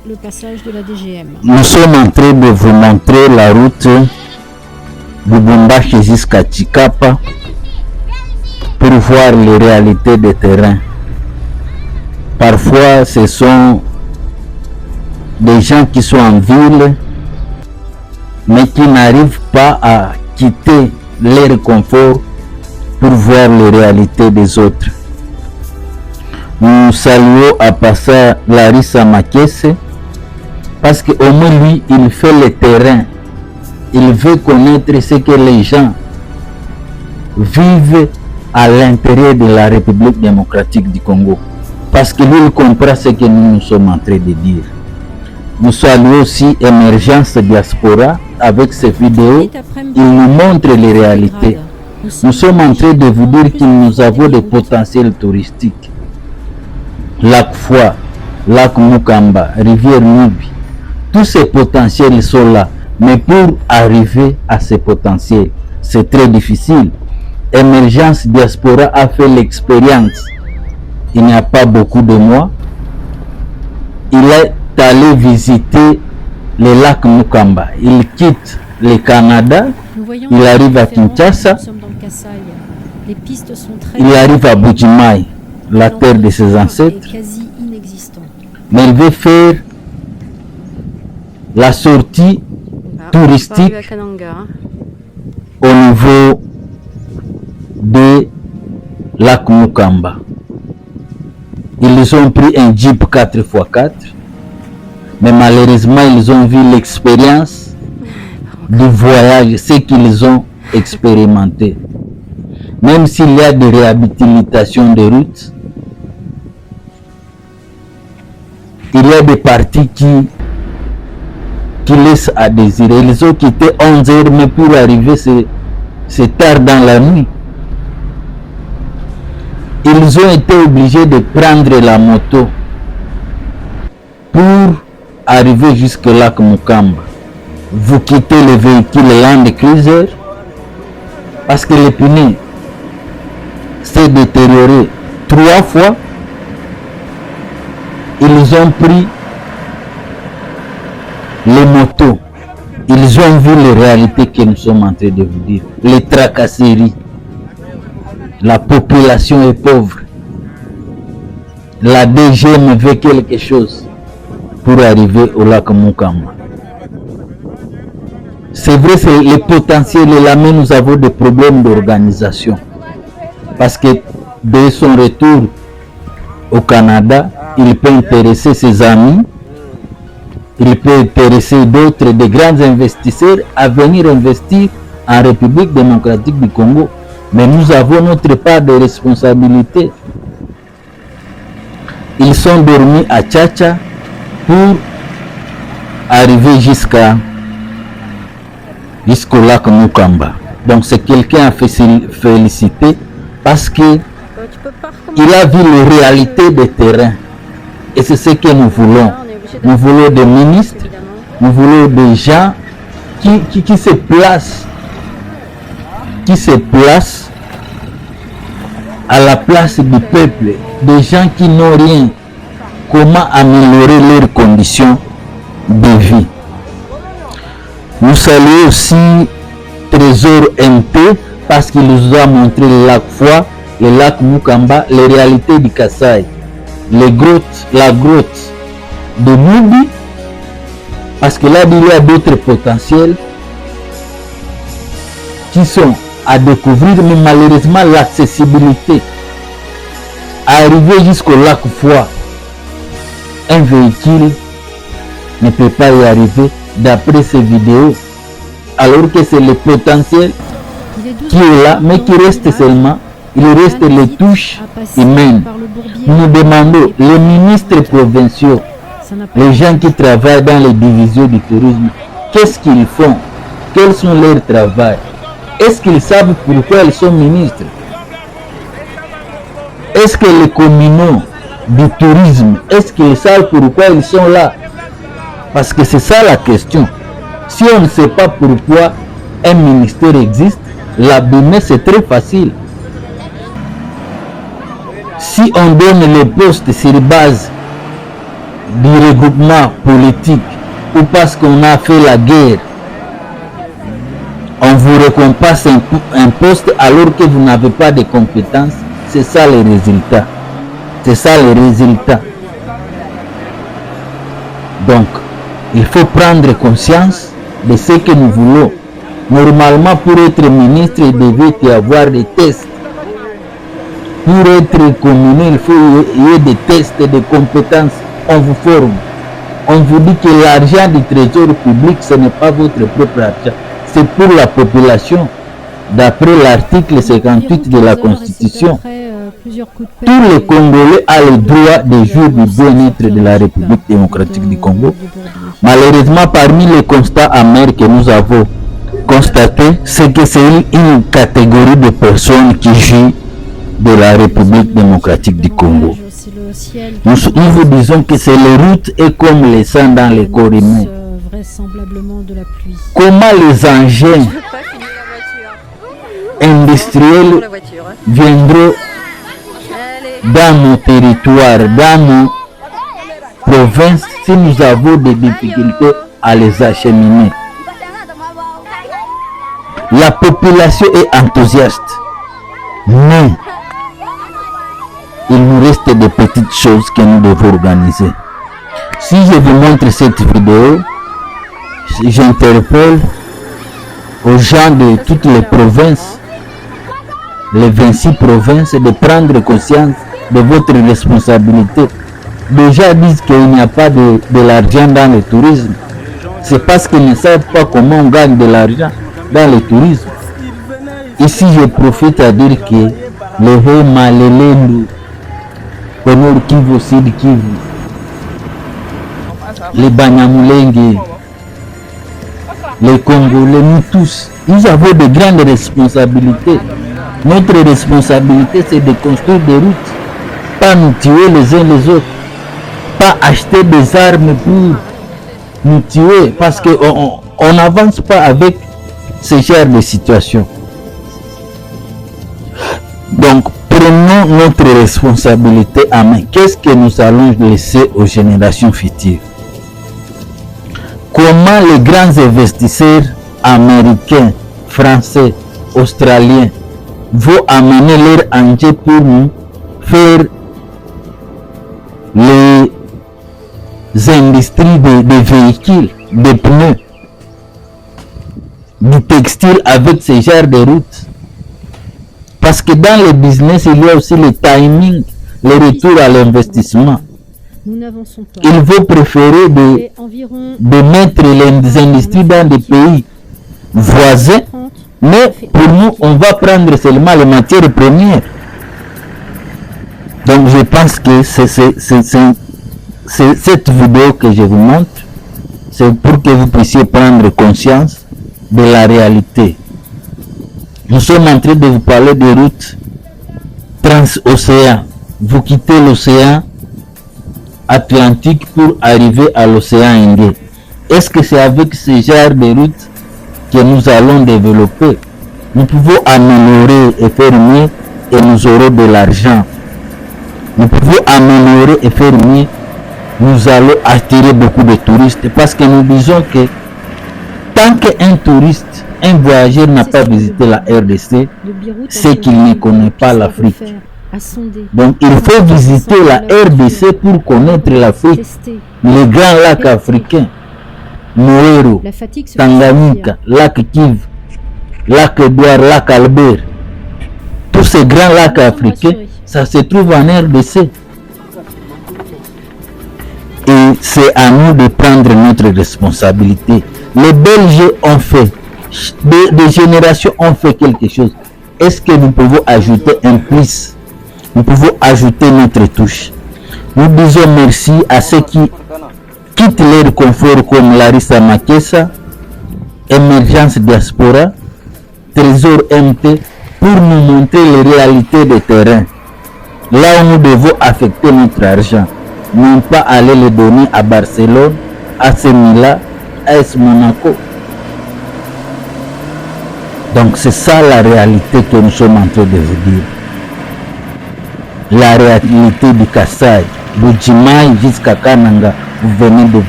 et le passage de la DGM. Nous sommes en train de vous montrer la route de Lubumbashi jusqu'à Chikapa pour voir les réalités des terrains. Parfois, ce sont des gens qui sont en ville, mais qui n'arrivent pas à quitter leur confort pour voir les réalités des autres. Nous saluons à passer Larissa Makesse parce qu'au moins lui, il fait le terrain. Il veut connaître ce que les gens vivent à l'intérieur de la République démocratique du Congo. Parce que lui, il comprend ce que nous sommes en train de dire. Nous saluons aussi Émergence Diaspora avec ses vidéos. Il nous montre les réalités. Nous sommes en train de vous dire que nous avons des potentiels touristiques. Lac Foix, Lac Mukamba, Rivière Nubi. Tous ces potentiels sont là. Mais pour arriver à ces potentiels, c'est très difficile. Émergence Diaspora a fait l'expérience. Il n'y a pas beaucoup de mois. Il est allé visiter le lac Mukamba. Il quitte le Canada. Il arrive à Kinshasa. Il arrive à Bujimai, la terre de ses ancêtres. Mais il veut faire la sortie touristique au niveau de lac Mukamba. Ils ont pris un Jeep 4x4, mais malheureusement ils ont vu l'expérience du voyage, ce qu'ils ont expérimenté. Même s'il y a des réhabilitations de routes, il y a des parties qui laissent à désirer. Ils ont quitté 11 heures, mais pour arriver c'est tard dans la nuit. Ils ont été obligés de prendre la moto pour arriver jusque là comme Mukamba. Vous quittez le véhicule Land Cruiser parce que le pneu s'est détérioré 3 fois. Ils ont pris les motos. Ils ont vu les réalités que nous sommes en train de vous dire. Les tracasseries. La population est pauvre. La DGM veut quelque chose pour arriver au lac Mukamba. C'est vrai, c'est le potentiel est là, mais nous avons des problèmes d'organisation. Parce que dès son retour au Canada, il peut intéresser ses amis, il peut intéresser d'autres, des grands investisseurs à venir investir en République démocratique du Congo. Mais nous avons notre part de responsabilité. Ils sont dormis à Tchatcha pour arriver jusqu'au lac Mukamba. Donc c'est quelqu'un à féliciter parce que il a vu les réalités des terrains. Et c'est ce que nous voulons. Nous voulons des ministres, nous voulons des gens qui se placent à la place du peuple, des gens qui n'ont rien. Comment améliorer leurs conditions de vie. Nous saluons aussi Trésor MP parce qu'il nous a montré le lac Foix, le lac Mukamba, les réalités du Kasaï, la grotte de Nubi, parce que là il y a d'autres potentiels qui sont à découvrir, mais malheureusement l'accessibilité. Arriver jusqu'au lac Foix, un véhicule ne peut pas y arriver d'après ces vidéos, alors que c'est le potentiel qui est là, mais qui reste seulement, il reste les touches humaines. Nous demandons les ministres provinciaux, les gens qui travaillent dans les divisions du tourisme, qu'est-ce qu'ils font? Quels sont leurs travaux? Est-ce qu'ils savent pourquoi ils sont ministres? Est-ce que les communaux du tourisme, est-ce qu'ils savent pourquoi ils sont là? Parce que c'est ça la question. Si on ne sait pas pourquoi un ministère existe, l'abîmer c'est très facile. Si on donne les postes sur base du regroupement politique ou parce qu'on a fait la guerre, on vous récompense un poste alors que vous n'avez pas de compétences. C'est ça les résultats. C'est ça les résultats. Donc, il faut prendre conscience de ce que nous voulons. Normalement, pour être ministre, il devait y avoir des tests. Pour être communal, il faut y ait des tests et des compétences. On vous forme. On vous dit que l'argent du trésor public, ce n'est pas votre propre argent. C'est pour la population. D'après l'article 58 de la Constitution, tous les Congolais ont le droit de jouir du bien-être de la République démocratique du Congo. Malheureusement, parmi les constats amers que nous avons constatés, c'est que c'est une catégorie de personnes qui jouent de la République démocratique du Congo. Nous vous disons que c'est les routes et comme les sangs dans les corps humains. Comment les engins industriels viendront dans nos territoires, dans nos provinces, si nous avons des difficultés à les acheminer? La population est enthousiaste, mais il nous reste des petites choses que nous devons organiser. Si je vous montre cette vidéo, j'interpelle aux gens de toutes les provinces, les 26 provinces, de prendre conscience de votre responsabilité. Déjà disent qu'il n'y a pas de l'argent dans le tourisme. C'est parce qu'ils ne savent pas comment on gagne de l'argent dans le tourisme. Ici, je profite à dire que les Hema, les Lendu, le Nord Kivu, Sud Kivu, les Banyamulenge, les Congolais, nous tous, nous avons de grandes responsabilités. Notre responsabilité, c'est de construire des routes, pas nous tuer les uns les autres, pas acheter des armes pour nous tuer, parce qu'on n'avance pas avec ce genre de situation. Donc, prenons notre responsabilité en main. Qu'est-ce que nous allons laisser aux générations futures? Comment les grands investisseurs américains, français, australiens vont amener leur engin pour nous faire les industries de véhicules, de pneus, du textile avec ce genre de routes? Parce que dans le business, il y a aussi le timing, le retour à l'investissement. Il faut préférer de mettre les industries dans des pays voisins, mais pour nous, on va prendre seulement les matières premières. Donc je pense que c'est cette vidéo que je vous montre, c'est pour que vous puissiez prendre conscience de la réalité. Nous sommes en train de vous parler de routes transocéan. Vous quittez l'océan Atlantique pour arriver à l'océan Indien. Est-ce que c'est avec ce genre de routes que nous allons développer? Nous pouvons améliorer et faire mieux et nous aurons de l'argent. Nous pouvons améliorer et faire mieux, nous allons attirer beaucoup de touristes, parce que nous disons que tant qu'un touriste, un voyageur n'a pas visité la RDC, c'est qu'il ne connaît pas l'Afrique. Donc il faut visiter la RDC pour connaître l'Afrique, les grands lacs africains, Moero, Tanganyika, lac Kivu, lac Edouard, lac Albert. Tous ces grands lacs africains, ça se trouve en RDC. Et c'est à nous de prendre notre responsabilité. Les Belges ont fait, des générations ont fait quelque chose. Est-ce que nous pouvons ajouter un plus? Nous pouvons ajouter notre touche. Nous disons merci à ceux qui quittent leur confort comme Larissa Makessa, Émergence Diaspora, Trésor MT, pour nous montrer les réalités de terrain. Là où nous devons affecter notre argent, non pas aller le donner à Barcelone, à Milan, à AS Monaco. Donc c'est ça la réalité que nous sommes en train de vous dire. La réalité du Kassai, Budjimai jusqu'à Kananga, vous venez de voir